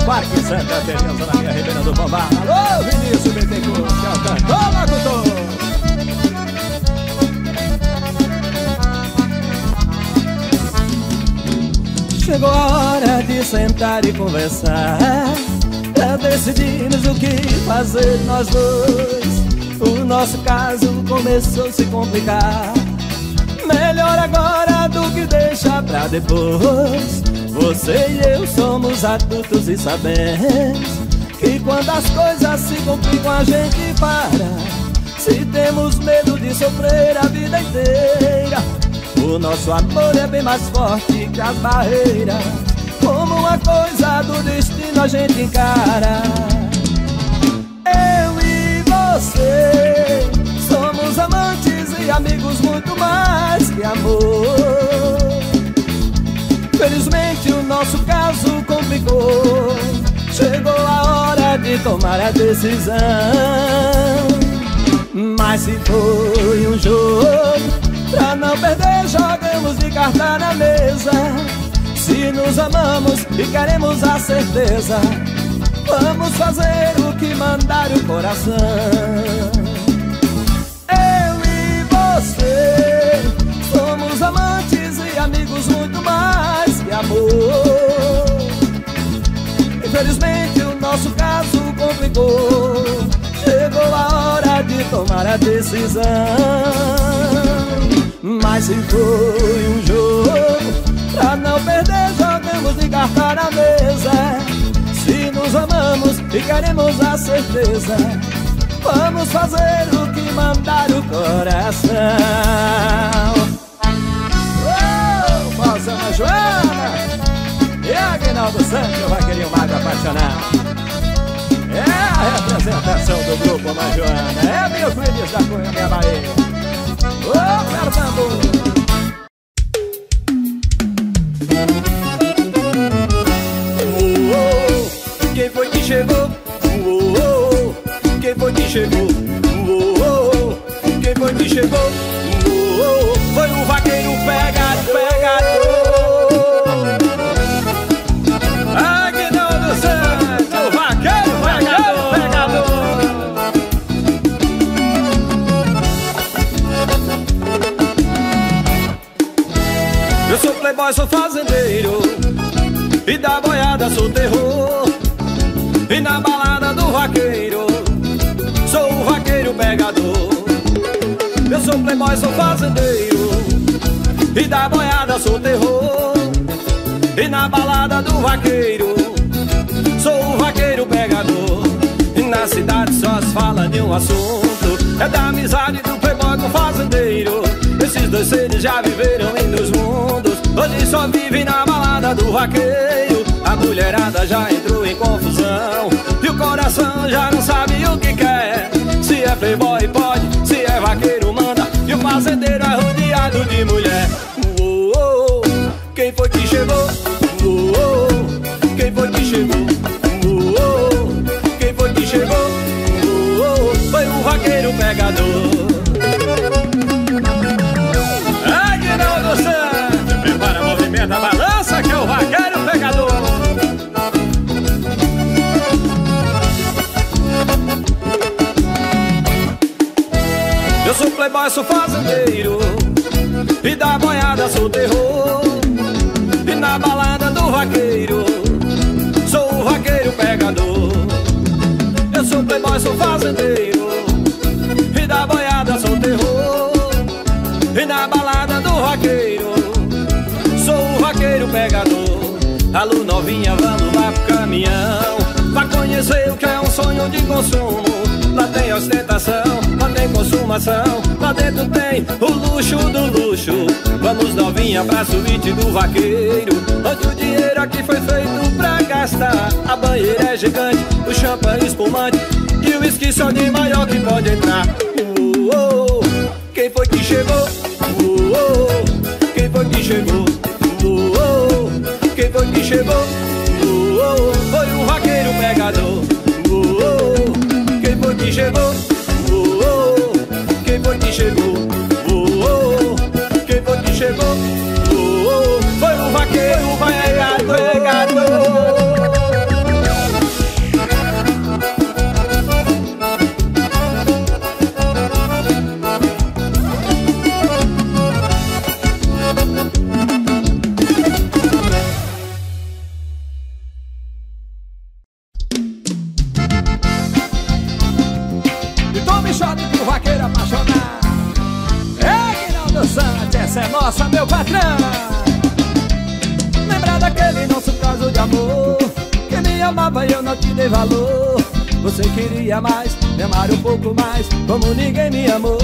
Parque Santa Teresa, na minha Ribeira do Pombal. Alô, Vinícius Bittencourt, que é o cantor locutor. Chegou a hora de sentar e conversar, pra decidirmos o que fazer nós dois. O nosso caso começou a se complicar. Melhor agora do que deixar pra depois. Você e eu somos adultos e sabemos que quando as coisas se complicam a gente para. Se temos medo de sofrer a vida inteira, o nosso amor é bem mais forte que as barreiras. Como uma coisa do destino a gente encara. Eu e você somos amantes e amigos, muito mais que amor. Felizmente o nosso caso complicou. Chegou a hora de tomar a decisão. Mas se foi um jogo, pra não perder jogamos de carta na mesa. Se nos amamos e queremos a certeza, vamos fazer o que mandar o coração. Eu e você somos amantes e amigos, muito mais que amor. Infelizmente o nosso caso complicou. Chegou a hora de tomar a decisão. Mas se foi um jogo, pra não perder jogamos de carta na mesa. Se nos amamos e queremos a certeza, vamos fazer o que mandar o coração. Moçama Joana e Aguinaldo Santos, o vaqueirinho mais apaixonado. É a representação do grupo Majoana. É meu Feliz da Cunha, minha Bahia. Ô, Fernando! Quem foi que chegou? Quem foi que chegou? Quem foi que chegou? Foi o vaqueiro pegador. Aguinaldo Santos, o vaqueiro pegador. Eu sou playboy, sou fazendeiro, e da boiada sou terror. E na balada do vaqueiro sou o vaqueiro pegador. Eu sou playboy, sou fazendeiro, e da boiada sou terror. E na balada do vaqueiro sou o vaqueiro pegador. E na cidade só se fala de um assunto, é da amizade do playboy com o fazendeiro. Esses dois seres já viveram em dois mundos, hoje só vivem na balada do vaqueiro. A mulherada já entrou em confusão e o coração já não sabe o que quer. Se é playboy pode, se é vaqueiro manda, e o fazendeiro é rodeado de mulher. Quem foi que chegou? Quem foi que chegou? Quem foi que chegou? Foi o vaqueiro pegador. Aguinaldo Santos, prepara, movimenta a balança que é o vaqueiro pegador. Eu sou playboy, sou fazendeiro, e da boiada sou terror. E na balada do vaqueiro sou o vaqueiro pegador. Eu sou playboy, sou fazendeiro, e da boiada sou terror. E na balada do vaqueiro sou o vaqueiro pegador. Alô novinha, vamos lá pro caminhão, pra conhecer o que é um sonho de consumo. Lá tem ostentação, lá tem consumação, lá dentro tem o luxo do luxo. Vamos novinha pra suíte do vaqueiro, onde o dinheiro aqui foi feito pra gastar. A banheira é gigante, o champanhe espumante, e o whisky só de maior que pode entrar. Quem foi que chegou? Quem foi que chegou? Quem foi que chegou? Foi o vaqueiro pegador. Quem foi que chegou? Quem foi que chegou? Quem foi que chegou? Foi o vaqueiro pegador. amava e eu não te dei valor. Você queria mais, me amar um pouco mais, como ninguém me amou.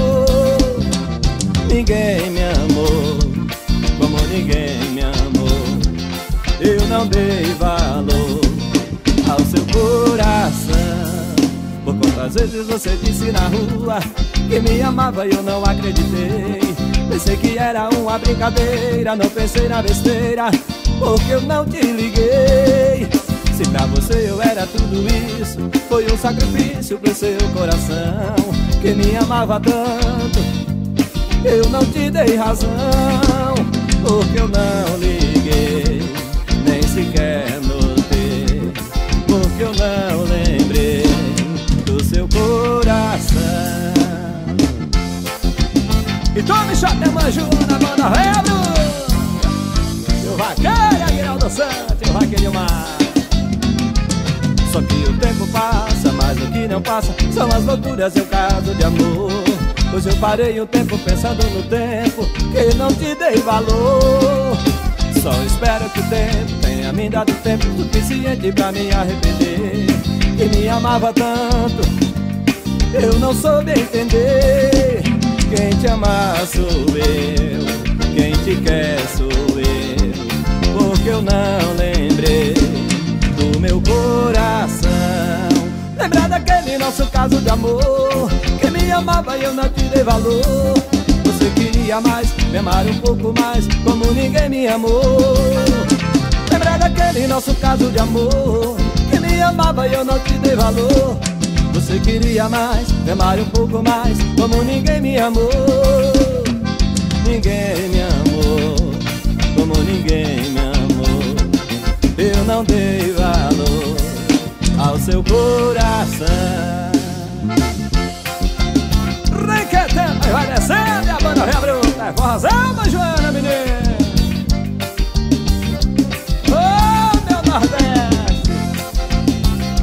Ninguém me amou, como ninguém me amou. Eu não dei valor ao seu coração. Por quantas vezes você disse na rua que me amava e eu não acreditei. Pensei que era uma brincadeira, não pensei na besteira, porque eu não te liguei. Se pra você eu era tudo isso, foi um sacrifício pro seu coração que me amava tanto. Eu não te dei razão, porque eu não liguei, nem sequer notei, porque eu não lembrei do seu coração. E tome chapéu, Manjuna, banda Rebro, o vaqueiro, Aguinaldo Santos, o vaqueiro demais. Só que o tempo passa, mas o que não passa são as loucuras e o caso de amor. Hoje eu parei um tempo pensando no tempo que não te dei valor. Só espero que o tempo tenha me dado tempo suficiente pra me arrepender. Que me amava tanto, eu não soube entender. Quem te ama sou eu, quem te quer sou eu, porque eu não lembrei do meu coração. Lembrar daquele nosso caso de amor, que me amava e eu não te dei valor. Você queria mais, me amar um pouco mais, como ninguém me amou. Lembrar daquele nosso caso de amor, que me amava e eu não te dei valor. Você queria mais, me amar um pouco mais, como ninguém me amou. Ninguém me amou, como ninguém me amou. Eu não dei valor ao seu coração. Requetão, vai descendo, a banda Rebruta, é forrozão da Joana, menino. Oh, meu Nordeste,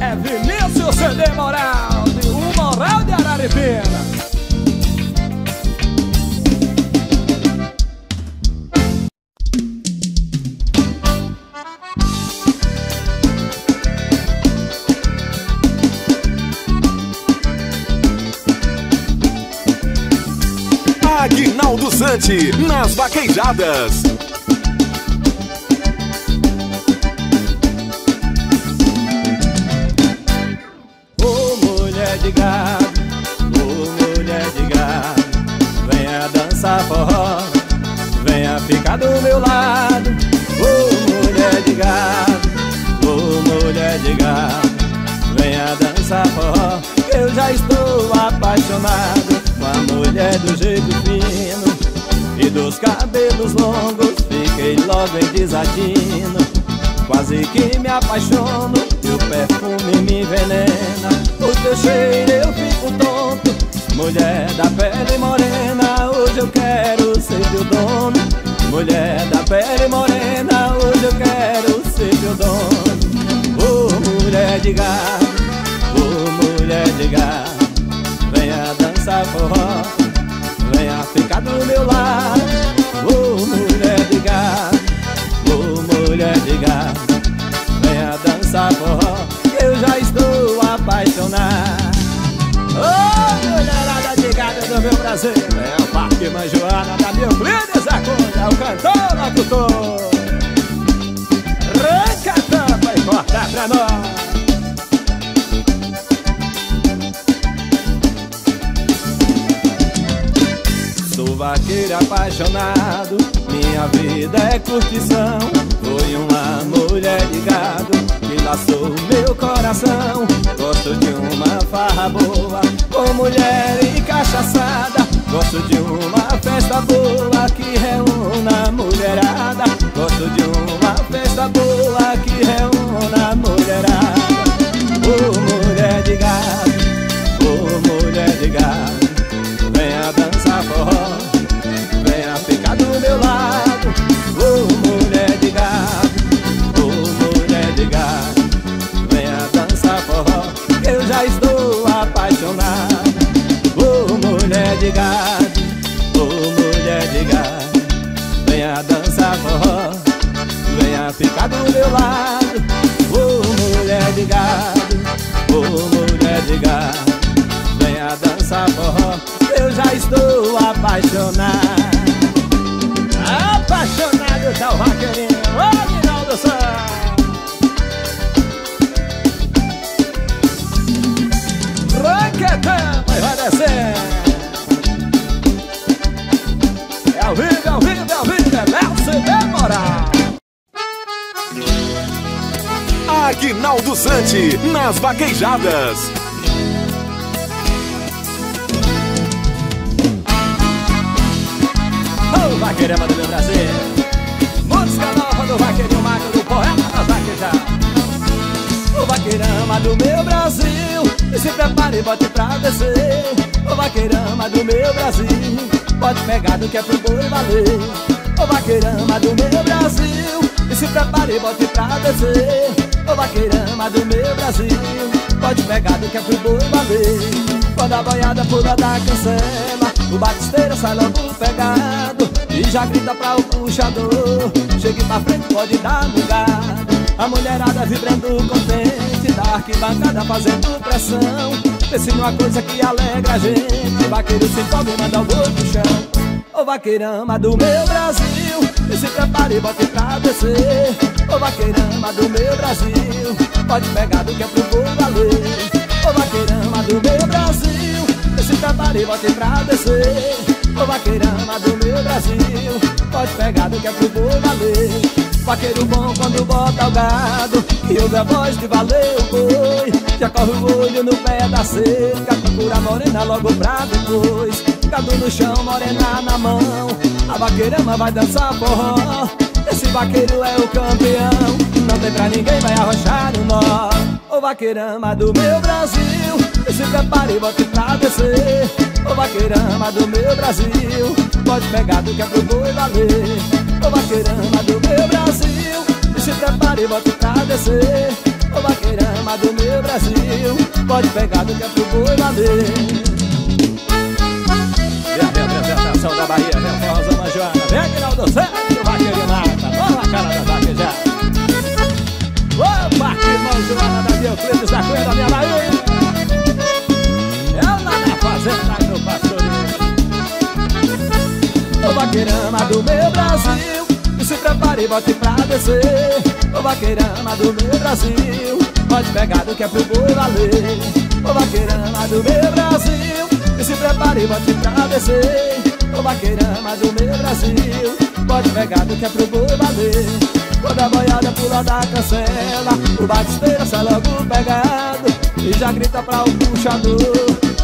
é Vinícius CD Moral, de um Moral de Araripina. Aguinaldo Sante, nas vaquejadas. Ô mulher de gado, ô mulher de gado, venha dançar forró, venha ficar do meu lado. Ô mulher de gado, ô mulher de gado, venha dançar forró, eu já estou apaixonado com a mulher do jeito fino e dos cabelos longos. Fiquei logo em desatino, quase que me apaixono e o perfume me envenena. O teu cheiro eu fico tonto, mulher da pele morena, hoje eu quero ser teu dono. Mulher da pele morena, hoje eu quero ser teu dono. Ô mulher de gado, ô mulher de gado, venha dançar forró, venha ficar do meu lado. Ô mulher de gado, ô mulher de gado, venha dançar forró, eu já estou apaixonado. Ô mulherada de gado do meu Brasil, é o Parque Manjoana da Euclides Acunha, o cantor, locutor. Arranca a tampa e corta pra nós. Sou vaqueiro apaixonado, minha vida é curtição. Foi uma mulher de gado que laçou meu coração. Gosto de uma farra boa, com mulher e cachaçada. Gosto de uma festa boa que reúna a mulherada. Gosto de uma festa boa que reúna a mulherada. Ô mulher de gado, ô mulher de gado, venha dançar forró, venha ficar do meu lado. Ô mulher de gado, ô mulher de gado, venha dançar forró, eu já estou apaixonado. Ô mulher de gado, ô mulher de gado, venha dançar forró, venha ficar do meu lado. Ô mulher mulher de gado, ô mulher de gado, venha dançar forró, eu já estou apaixonado. Apaixonado tá o vaqueirinho, ô Aguinaldo Santos. Roquetão, vai descer. É ao vivo, é ao vivo, é ao vivo, é Nelson Demora. Aguinaldo Zante, nas vaquejadas. O vaqueirama do meu Brasil, música nova do vaqueirinho magro, do poeta das vaquejadas. O vaqueirama do meu Brasil, e se prepare e bote pra descer. O vaqueirama do meu Brasil, pode pegar do que é pro boi valer. O vaqueirama do meu Brasil, e se prepare e bote pra descer. O vaqueirama do meu Brasil, pode pegar do que é pro boi valer. Quando a boiada pula da cancela, o batisteiro sai logo pegado e já grita pra o puxador: chegue pra frente, pode dar no gado. A mulherada vibrando contente, da arquibancada fazendo pressão. Pense numa coisa que alegra a gente, o vaqueiro se empolga e manda o boi pro chão. O vaqueirama do meu Brasil, e se prepare e bote pra descer. O vaqueirama do meu Brasil, pode pegar do que é pro boi valer. O vaqueirama do meu Brasil, e se prepare e bote pra descer. O vaqueirama do meu Brasil, pode pegar do que é pro boi valer. Vaqueiro bom quando bota o gado e ouve a voz de valer o boi, já corre o olho no pé da cerca, procura a morena logo pra depois. Gado no chão, morena na mão, a vaqueirama vai dançar forró. Esse vaqueiro é o campeão, não tem pra ninguém, vai arrochar no nó. O vaqueirama do meu Brasil, e se prepare e bote pra descer. O vaqueirama do meu Brasil, pode pegar do que é pro boi valer. O vaqueirama do meu Brasil, e se prepare e bote pra descer. O vaqueirama do meu Brasil, pode pegar do que é pro boi valer. E a representação da Bahia, vem a Rosa Manjoana, vem Aguinaldo Santos, o vaqueirinho mata, toma a cara da vaquejada. Opa, que Manjoana da Euclides da Cunha da minha Bahia. Eu lá na fazenda do pastorinho. O vaqueirama do meu Brasil, e se prepare e bote pra descer. O vaqueirama do meu Brasil, pode pegar do que é pro boi valer. O vaqueirama do meu Brasil, e se prepare e bote pra descer. O vaqueirama do meu Brasil, pode pegar do que é pro boi valer. Quando a boiada pula da cancela, o batisteiro sai logo pegado e já grita pra o puxador: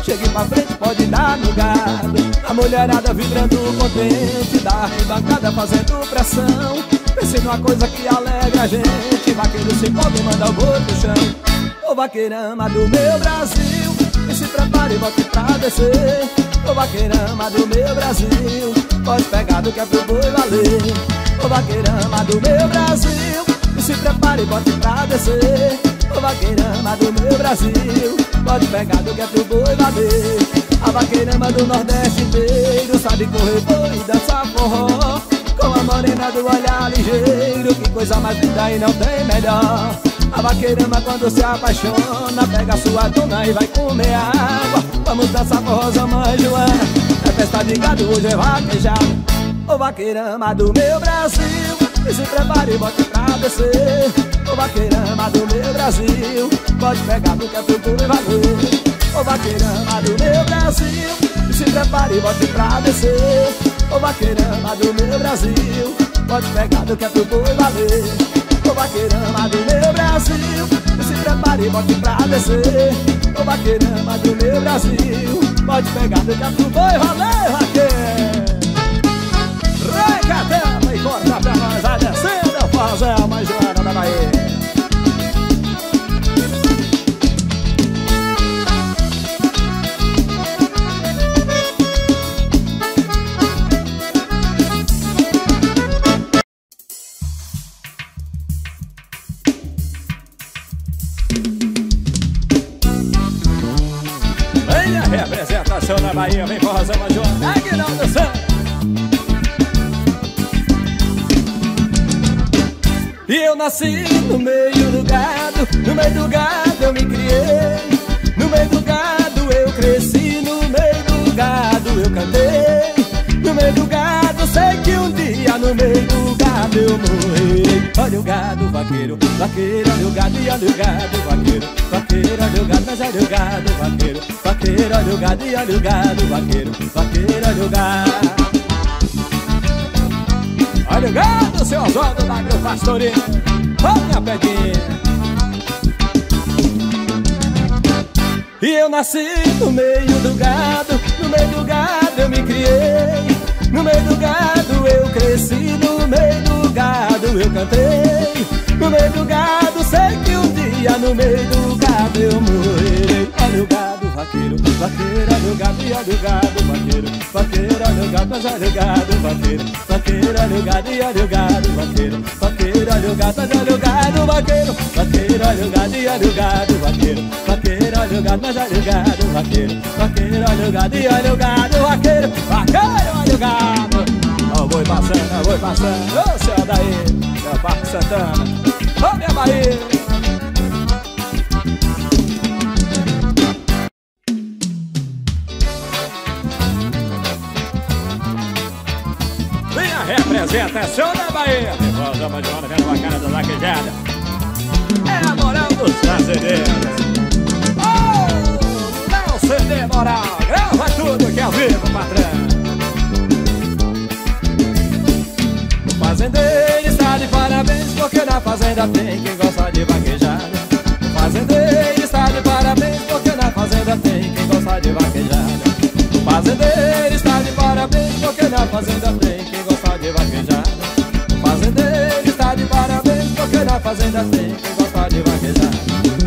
chegue pra frente, pode dar no gado. A mulherada vibrando contente, da arquibancada fazendo pressão. Pense numa coisa que alegra a gente, vaqueiro se empolga e manda o boi pro chão. O vaqueirama do meu Brasil, e se prepare e bote pra descer. O vaqueirama do meu Brasil, pode pegar do que é pro boi valer. O vaqueirama do meu Brasil, e se prepare e bote pra descer. O vaqueirama do meu Brasil, pode pegar do que é pro boi valer. A vaqueirama do Nordeste inteiro sabe correr boi e dançar forró, com a morena do olhar ligeiro, que coisa mais linda e não tem melhor. A vaqueirama quando se apaixona, pega sua dona e vai comer água. Vamos dançar forró, mãe Joana, é festa de gado, hoje é vaquejada. O vaqueirama do meu Brasil, e se prepare e bote pra descer. O vaqueirama do meu Brasil, pode pegar do que é pro boi valer. O vaqueirama do meu Brasil, e se prepare e bote pra descer. O vaqueirama do meu Brasil, pode pegar do que é pro boi valer. O vaqueirama do meu Brasil, e se prepare e bote pra descer. O vaqueirama do meu Brasil, pode pegar do que é pro boi valer, vaqueiro. Recatela e corta pra nós, vai descendo, fazer a mais Joana da Bahia. Vem a representação da Bahia, vem fazer a Joana, Aguinaldo Santos. E eu nasci no meio do gado, no meio do gado eu me criei, no meio do gado eu cresci, no meio do gado eu cantei, no meio do gado sei que um dia no meio do gado eu morrerei. Olha o gado, vaqueiro, vaqueiro, olha o gado e olha o gado, vaqueiro, vaqueiro, olha o gado, mas olha o gado, vaqueiro, vaqueiro, olha o gado e olha o gado, vaqueiro, vaqueiro, olha o gado. Olha o gado, seu Oswaldo da Agropastoria. Olha minha pedinha. E eu nasci no meio do gado, no meio do gado eu me criei, no meio do gado eu cresci, no meio do gado eu cantei, no meio do gado sei que um dia no meio do gado eu morrerei. Olha o gado, vaqueiro, vaqueiro, olha o gado e olha o gado, vaqueiro, vaqueiro, olha o gado, mas olha o gado, vaqueiro, vaqueiro, olha o gado e olha o gado, vaqueiro, vaqueiro, olha o gado, mas olha o gado, vaqueiro, vaqueiro, olha o gado e olha o gado, vaqueiro, vaqueiro, olha o gado, mas olha o gado, vaqueiro, vaqueiro, olha o gado e olha o gado, vaqueiro, vaqueiro, olha o gado. Ó, vou passando, ô céu daí, meu Parque Santana, ô minha Bahia. Representação da Bahia. Revolta Mandiona, vendo a cara da vaquejada. É a moral dos brasileiros. Oh, não CD moral. Grava tudo que é ao vivo, patrão. O fazendeiro está de parabéns, porque na fazenda tem quem gosta de vaquejada. O fazendeiro está de parabéns, porque na fazenda tem quem gosta de vaquejada. O fazendeiro está de parabéns, porque na fazenda tem quem gosta de vaquejada. O fazendeiro está de parabéns, porque na fazenda tem quem gosta de vaquejada.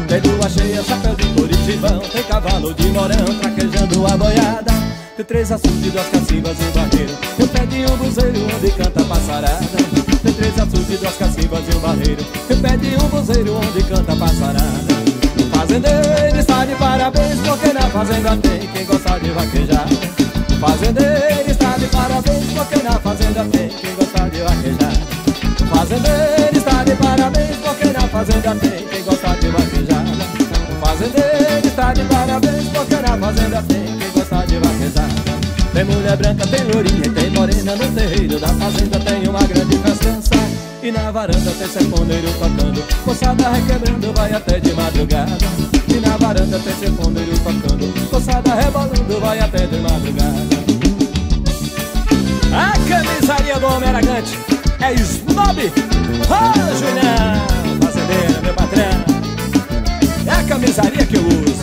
Tem lua cheia, chapéu de Curitibão, tem cavalo de morão traquejando a boiada. Tem 3 açudes, 2 cacimbas e um barreiro, tem pé de um buzeiro onde canta a passarada. Tem 3 açudes, 2 cacimbas e um barreiro, tem pé de um buzeiro onde canta a passarada. O fazendeiro está de parabéns, porque na fazenda tem quem gosta de vaquejada. O fazendeiro está de parabéns, porque na fazenda tem quem gosta de vaquejada. O fazendeiro está de parabéns, porque na fazenda tem quem gosta de vaquejada. O fazendeiro está de parabéns, porque na fazenda tem quem gosta de vaquejada. Tem mulher branca, tem lourinha e tem morena, no terreiro da fazenda tem uma grande festança. E na varanda tem serponeiro tocando, moçada requebrando, vai até de madrugada. E na varanda tem serponeiro tocando, moçada rebolando, vai até de madrugada. A camisaria do homem elegante é Snob. Ô, Julião, fazendeira, meu patrão, é a camisaria que eu uso.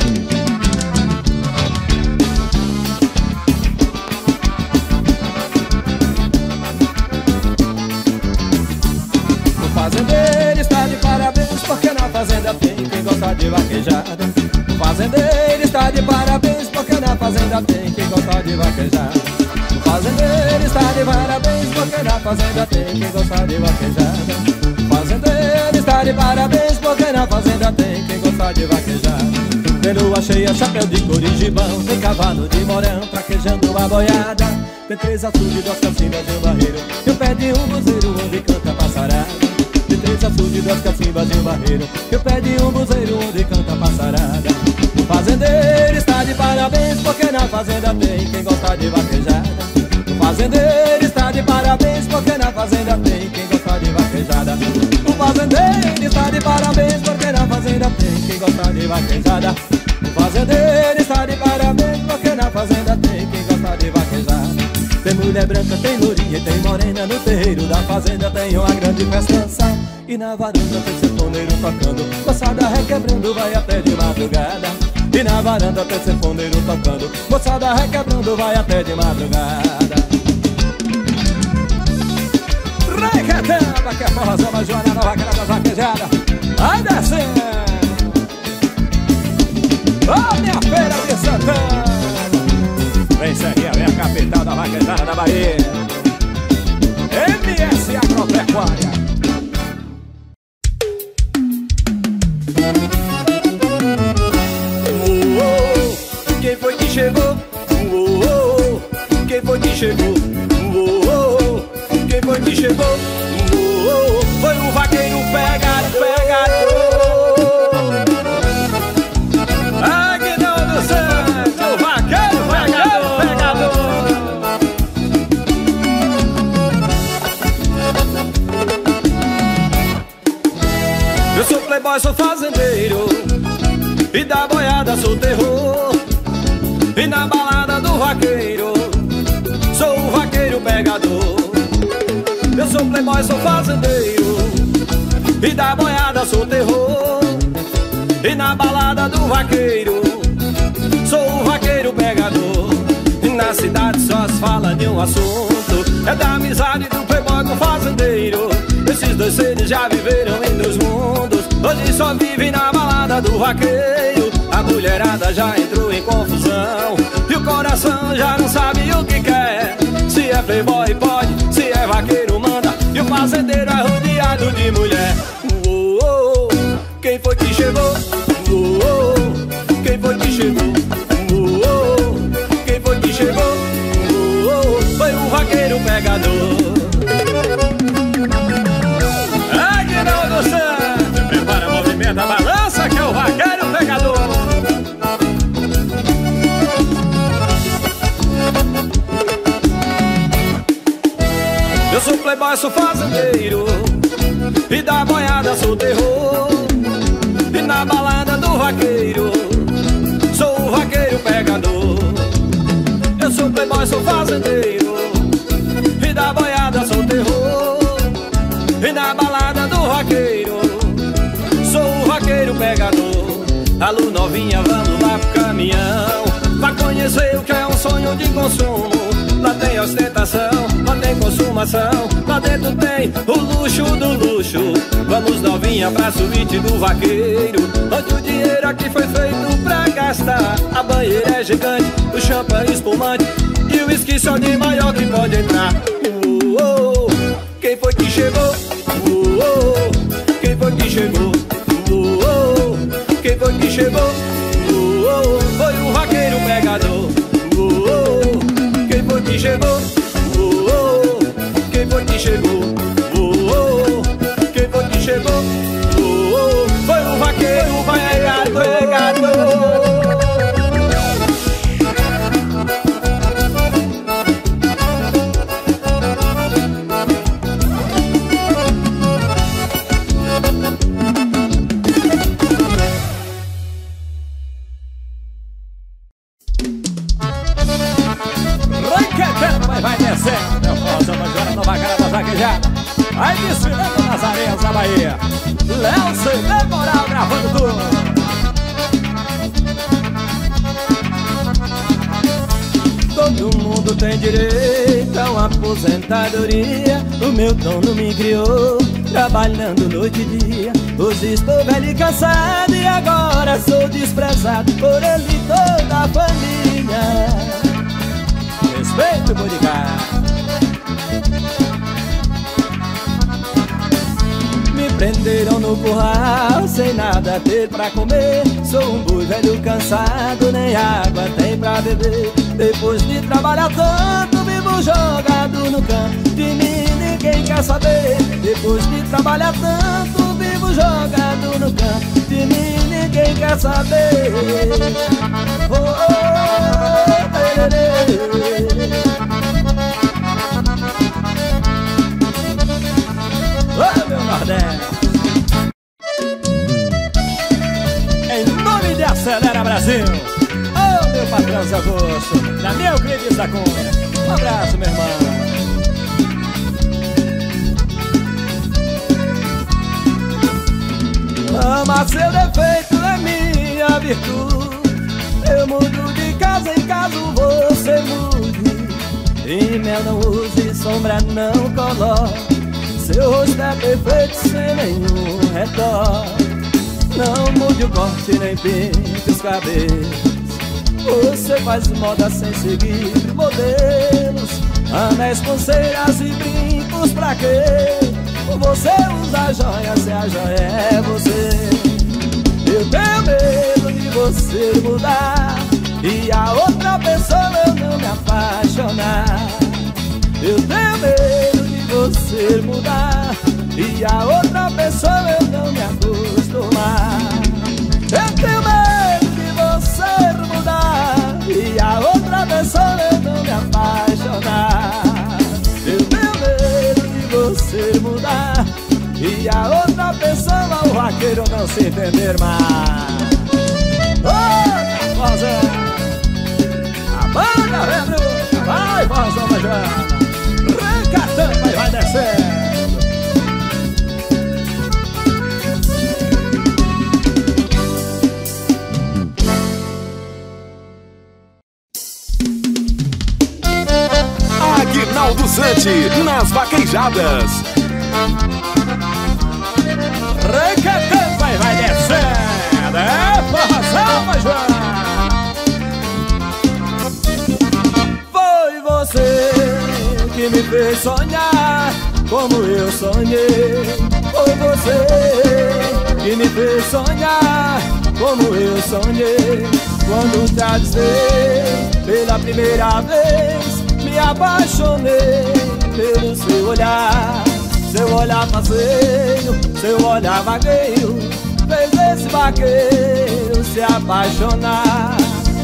O fazendeiro está de parabéns, porque na fazenda tem quem gosta de vaquejada. O fazendeiro está de parabéns, porque na fazenda tem quem gosta de vaquejada. O fazendeiro está de parabéns, porque na fazenda tem quem gosta de vaquejada. O fazendeiro está de parabéns, porque na fazenda tem quem gosta de vaquejada. Tem lua cheia, chapéu de Curitibão, tem cavalo de morão traquejando a boiada. Tem 3 açudes, 2 cacimbas e um barreiro, e o pé de um buzeiro onde canta a passarada. Tem 3 açudes, 2 cacimbas e um barreiro, e o pé de um buzeiro onde canta a passarada. O fazendeiro está de parabéns, porque na fazenda tem quem gosta de vaquejada. O fazendeiro está de parabéns, porque na fazenda tem quem gosta de vaquejada. O fazendeiro está de parabéns, porque na fazenda tem quem gosta de vaquejada. O fazendeiro está de parabéns, porque na fazenda tem quem gosta de vaquejada. Tem mulher branca, tem lourinha e tem morena, no terreiro da fazenda tem uma grande festança. E na varanda tem serponeiro tocando, moçada requebrando, vai até de madrugada. E na varanda tem serponeiro tocando, moçada requebrando, vai até de madrugada. Requetamba, que é forrozão, mas Joana Nova, cara da vaquejada. Vai descendo. Ô, minha feira de Santana. Vem Serrinha, vem a capital da vaquejada da Bahia. MS Agropecuária. Quem foi que chegou? Quem foi que chegou? Quem foi que chegou? Foi o vaqueiro playboy, sou fazendeiro, e da boiada sou terror. E na balada do vaqueiro, sou o vaqueiro pegador. Eu sou playboy, sou fazendeiro, e da boiada sou terror. E na balada do vaqueiro, sou o vaqueiro pegador. E na cidade só se fala de um assunto, é da amizade do playboy com o fazendeiro. Esses dois seres já viveram em dois mundos, hoje só vivem na balada do vaqueiro. A mulherada já entrou em confusão, e o coração já não sabe o que quer. Se é playboy pode, se é vaqueiro manda, e o fazendeiro é rodeado de mulher. Quem foi que chegou? Quem foi que chegou? Quem foi que chegou? Foi o vaqueiro pegador. Aguinaldo Santos, prepara o movimento da balança que é o vaqueiro pegador. Eu sou playboy, sou fazendeiro, e da boiada sou terror. E na balada do vaqueiro, sou o vaqueiro pegador. Eu sou playboy, sou fazendeiro, e da boiada sou terror. E na balada do vaqueiro, sou o vaqueiro pegador. Alô novinha, vamos lá pro caminhão, pra conhecer o que é um sonho de consumo. Lá tem ostentação, lá tem consumação, lá dentro tem o luxo do luxo. Vamos novinha pra suíte do vaqueiro, onde o dinheiro aqui foi feito pra gastar. A banheira é gigante, o champanhe espumante, e o uísque só de maior que pode entrar. Quem foi que chegou? Quem foi que chegou? Quem foi que chegou? Foi o vaqueiro pegador. Quem foi que chegou? Quem foi que chegou? Quem foi que chegou? Foi o vaqueiro pegador. Vai descendo, eu posso agora nova cara da vaquejada. Vai desfilando nas areias da Bahia. Léo CD Moral gravando tudo. Todo mundo tem direito a uma aposentadoria. O meu dono me criou, trabalhando noite e dia. Hoje estou velho e cansado, e agora sou desprezado por ele e toda a família. Respeito, bodyguard. Me prenderam no curral, sem nada ter pra comer. Sou um boi velho cansado, nem água tem pra beber. Depois de trabalhar tanto, vivo jogado no canto. De mim ninguém quer saber. Depois de trabalhar tanto, vivo jogado no canto. De mim ninguém quer saber. Ô meu Nordeste, em nome de Acelera Brasil, ô meu patrão Zé Augusto, da meu querido da Cunha, um abraço meu irmão. Ama seu defeito é minha virtude. Eu mudo de casa em caso você mude. E mel não use, sombra não coloque. Seu rosto é perfeito sem nenhum retoque. Não mude o corte nem pinte os cabelos. Você faz moda sem seguir modelos. Anéis, pulseiras e brincos pra quê? Você usa joias se a joia é você. Eu tenho medo de você mudar e a outra pessoa eu não me apaixonar. Eu tenho medo de você mudar e a outra pessoa eu não me acostumar. Eu tenho medo de você mudar e a outra pessoa eu não me apaixonar. Eu tenho medo de você mudar e a outra pessoa vaqueiro não se entender mais. Ô, Forrozão, a banda vem bruxa, vai Forrozão, vai já, arranca a tampa e vai descer. Aguinaldo Zante, nas vaquejadas. Recatamba e vai descendo, é Forrozão, vai já. Foi você que me fez sonhar como eu sonhei. Foi você que me fez sonhar como eu sonhei. Quando te avistei pela primeira vez, me apaixonei pelo seu olhar. Seu olhar passeio, seu olhar vagueiro, fez esse vaqueiro se apaixonar.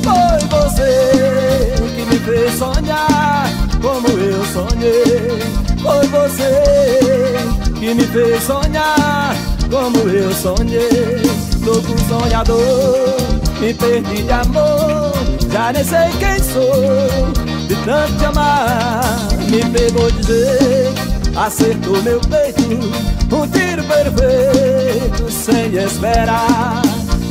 Foi você que me fez sonhar como eu sonhei. Foi você que me fez sonhar como eu sonhei. Louco sonhador, me perdi de amor, já nem sei quem sou. De tanto te amar, me pegou de jeito, acertou meu peito, um tiro perfeito, sem esperar.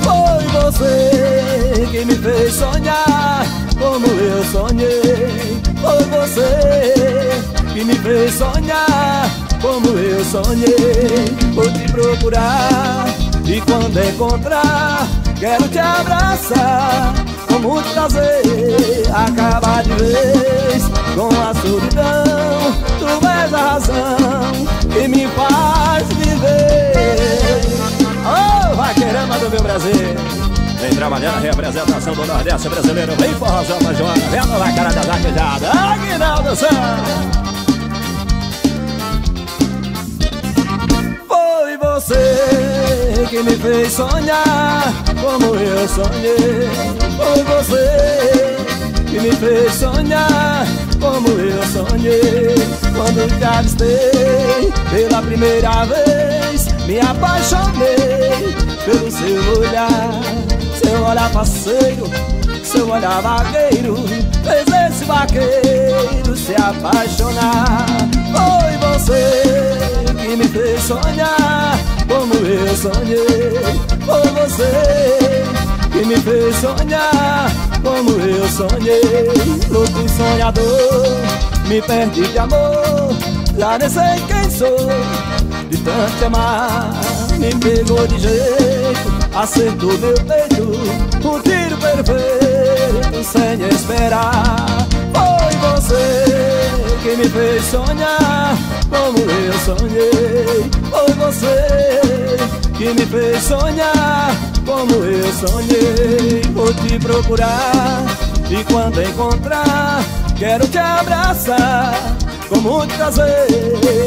Foi você que me fez sonhar como eu sonhei. Foi você que me fez sonhar como eu sonhei. Vou te procurar e quando encontrar, quero te abraçar com muito prazer, acabar de vez com a solidão. Tu és a razão que me faz viver. Oh, vaqueirama do meu Brasil, vem trabalhar na representação do Nordeste brasileiro. Vem Forrozão, Joana, vendo na cara da vaquejada, Aguinaldo Zante. Foi você que me fez sonhar como eu sonhei. Foi você que me fez sonhar como eu sonhei. Quando te avistei pela primeira vez, me apaixonei pelo seu olhar. Seu olhar passeio, seu olhar vagueiro, fez esse vaqueiro se apaixonar. Foi você que me fez sonhar como eu sonhei. Foi você que me fez sonhar como eu sonhei. Louco sonhador, me perdi de amor, já nem sei quem sou. De tanto te amar, me pegou de jeito, acertou meu peito, um tiro perfeito, sem esperar. Foi você que me fez sonhar como eu sonhei. Foi você que me fez sonhar como eu sonhei. Vou te procurar e quando encontrar, quero te abraçar com muito prazer,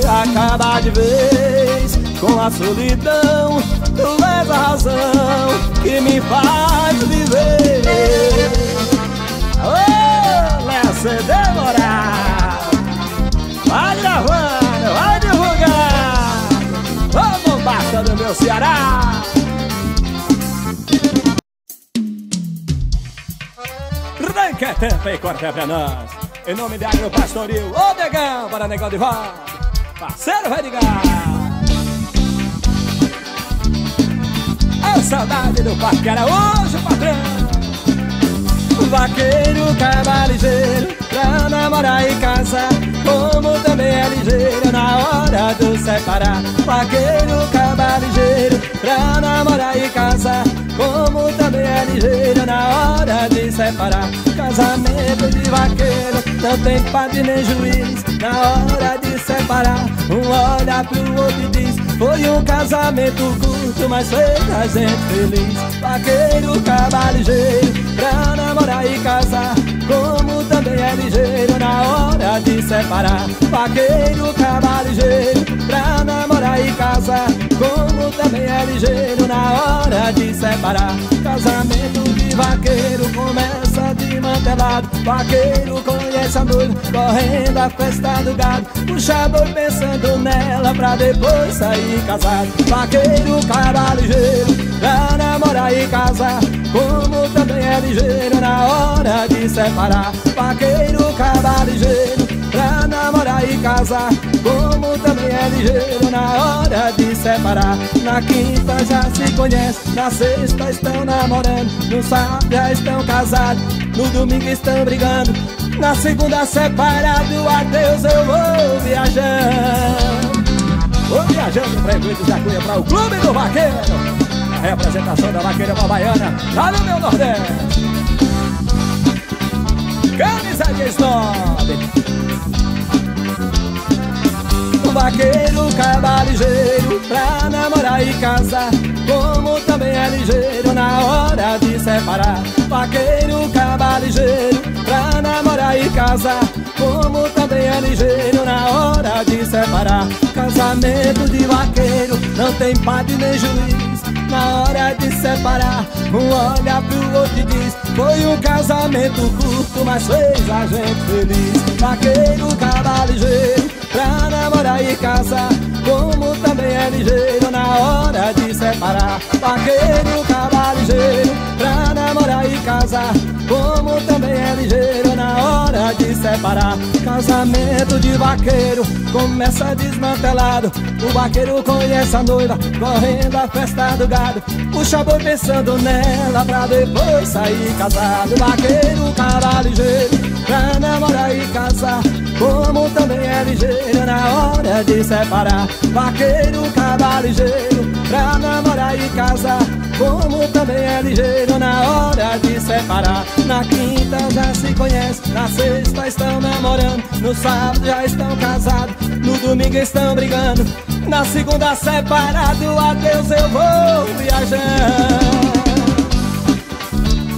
acabar de vez com a solidão. Tu és a razão que me faz viver. Ô, Léo demorar, vai gravando, vai divulgar. Vamos, basta do meu Ceará. Ranca tampa e corta pra nós. Em nome de Agro Pastoril, ô negão, para negão de volta, parceiro vai ligar. A saudade do Parque Araújo, patrão. Vaqueiro, cavalo ligeiro, pra namorar e casar, como também é ligeiro na hora do separar. Vaqueiro, cavalo ligeiro, pra namorar e casar, como também é ligeiro na hora de separar. Casamento de vaqueiro não tem padre nem juiz, na hora de separar, um olha pro outro e diz: foi um casamento curto, mas fez a gente feliz. Vaqueiro, cavalo ligeiro, pra namorar e casar, como também é ligeiro na hora de separar. Vaqueiro, cavalo ligeiro, pra namorar e casar, como também é ligeiro na hora de separar. Casamento de vaqueiro começa de desmantelado. Vaqueiro conhece a noiva, correndo a festa do gado. Puxa boi pensando nela pra depois sair casado. Vaqueiro, cavalo ligeiro, pra namorar e casar, como também é ligeiro na hora de separar. Vaqueiro, cavalo ligeiro, pra namorar e casar, como também é ligeiro na hora de separar. Na quinta já se conhece, na sexta estão namorando, no sábado já estão casados, no domingo estão brigando, na segunda separado. Adeus, eu vou viajando. Vou viajando frequentes da Cunha para o Clube do Vaqueiro, a representação da vaqueira baiana lá no meu Nordeste. Camisa de snob. Vaqueiro, cavalo ligeiro, pra namorar e casar, como também é ligeiro na hora de separar. Vaqueiro, cavalo ligeiro, pra namorar e casar, como também é ligeiro na hora de separar. Casamento de vaqueiro não tem padre nem juiz, na hora de separar, um olha pro outro e diz: foi um casamento curto, mas fez a gente feliz. Vaqueiro, cavalo ligeiro, pra namorar e casar, como também é ligeiro na hora de separar. Vaqueiro, cavalo ligeiro, pra namorar e casar, como também é ligeiro na hora de separar. Casamento de vaqueiro começa desmantelado. O vaqueiro conhece a noiva, correndo a festa do gado. Puxa boi pensando nela pra depois sair casado. Vaqueiro, cavalo ligeiro, pra namorar e casar, como também é ligeiro na hora de separar. Vaqueiro, cavalo ligeiro, pra namorar e casar, como também é ligeiro na hora de separar. Na quinta já se conhece, na sexta estão namorando, no sábado já estão casados, no domingo estão brigando, na segunda separado. Adeus, eu vou viajando.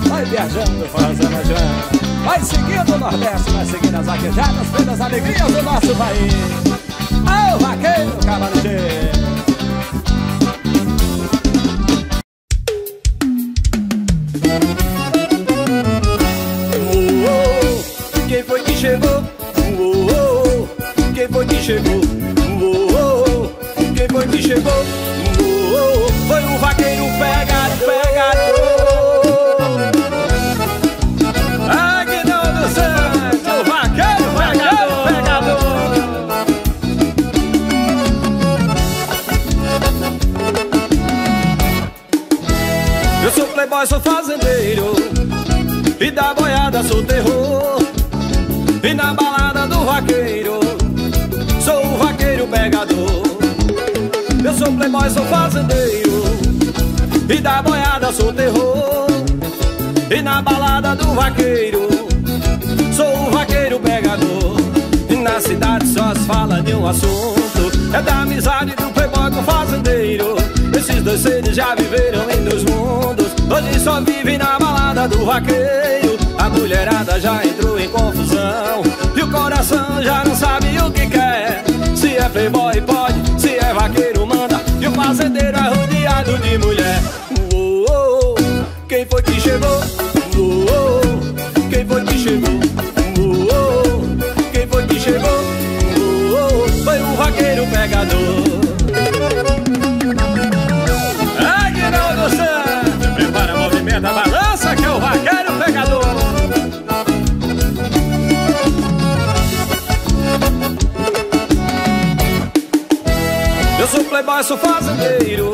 Vai viajando, fazendo já. Vai seguindo o Nordeste, vai seguindo as vaquejadas, pelas alegrias do nosso país. Ao vaqueiro, cavalo ligeiro. Quem foi que chegou? Quem foi que chegou? Quem foi que chegou? Foi o vaqueiro pegado, Aguinaldo dos Santos, o vaqueiro pegado. Eu sou playboy, sou fazendeiro, e da boiada sou terror, e na balada do vaqueiro sou o vaqueiro pegador. Eu sou playboy, sou fazendeiro, e da boiada sou terror, e na balada do vaqueiro sou o vaqueiro pegador. E na cidade só se fala de um assunto, é da amizade do playboy com o fazendeiro. Esses dois seres já viveram em dois mundos, hoje só vivem na balada do vaqueiro. A mulherada já entrou em confusão, e o coração já não sabe o que quer. Se é playboy pode, se é vaqueiro manda, e o fazendeiro é rodeado de mulher. Quem foi que chegou? Quem foi que chegou? Quem foi que chegou? Foi o vaqueiro pegador. Aguinaldo Santos, prepara o movimento da balança que é o vaqueiro pegador. Eu sou playboy, sou fazendeiro,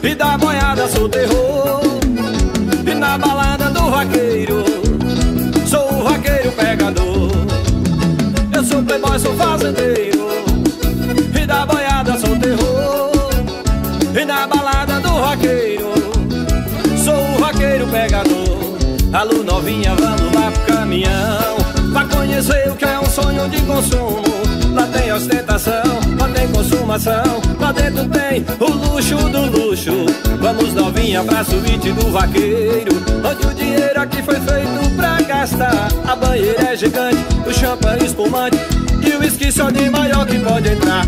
e da boiada sou terror, e na balada do vaqueiro sou o vaqueiro pegador. Eu sou playboy, sou fazendeiro, e da boiada sou terror, e na balada do vaqueiro sou o vaqueiro pegador. Alô novinha, vamos lá pro caminhão, pra conhecer o que é um sonho de consumo. Lá tem ostentação, lá tem consumação, lá dentro tem o luxo do luxo. Vamos novinha pra suíte do vaqueiro, onde o dinheiro aqui foi feito pra gastar. A banheira é gigante, o champanhe espumante, e o uísque só de maior que pode entrar.